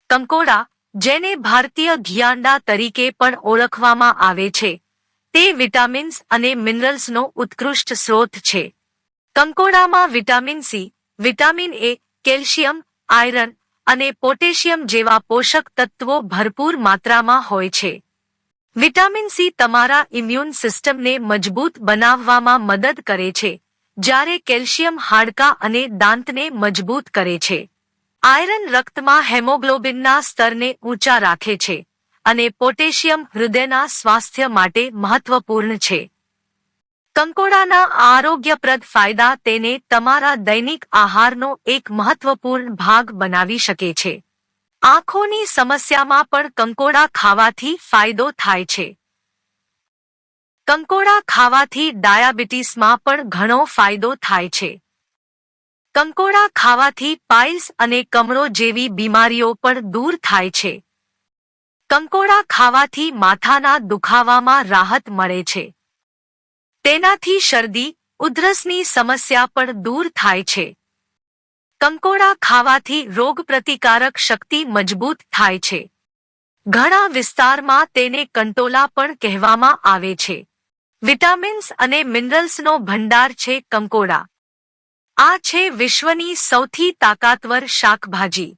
કંકોડા, જેને ભારતીય ઘિયાંડા તરીકે પણ ઓળખવામાં આવે છે, તે વિટામિન્સ અને મિનરલ્સનો ઉત્કૃષ્ટ સ્રોત છે. કંકોડામાં vitamin C, vitamin A, calcium, iron અને પોટેશિયમ જેવા પોષક તત્વો ભરપૂર માત્રામાં હોય છે. વિટામિન સી તમારા ઇમ્યુન સિસ્ટમને મજબૂત બનાવવામાં મદદ કરે છે, જ્યારે કેલ્શિયમ હાડકાં અને દાંતને મજબૂત કરે છે. આયરન રક્તમાં હેમોગ્લોબિનના સ્તરને ઊંચા રાખે છે, અને પોટેશિયમ હૃદયના સ્વાસ્થ્ય માટે મહત્વપૂર્ણ છે. કંકોડાના આરોગ્યપ્રદ ફાયદા તેને તમારા દૈનિક આહારનો એક મહત્વપૂર્ણ ભાગ બનાવી શકે છે. આંખોની સમસ્યામાં પણ કંકોડા ખાવાથી ફાયદો થાય છે. કંકોડા ખાવાથી ડાયાબિટીસમાં પણ ઘણો ફાયદો થાય છે. કંકોડા ખાવાથી પાઇલ્સ અને કમળો જેવી બીમારીઓ પણ દૂર થાય છે. કંકોડા ખાવાથી માથાના દુખાવામાં રાહત મળે છે. તેનાથી શરદી, ઉધરસની સમસ્યા પણ દૂર થાય છે. કંકોડા ખાવાથી રોગપ્રતિકારક શક્તિ મજબૂત થાય છે. ઘણા વિસ્તારમાં તેને કંટોલા પણ કહેવામાં આવે છે. વિટામિન્સ અને મિનરલ્સનો ભંડાર છે કંકોડા. આ છે વિશ્વની સૌથી તાકાતવર શાકભાજી.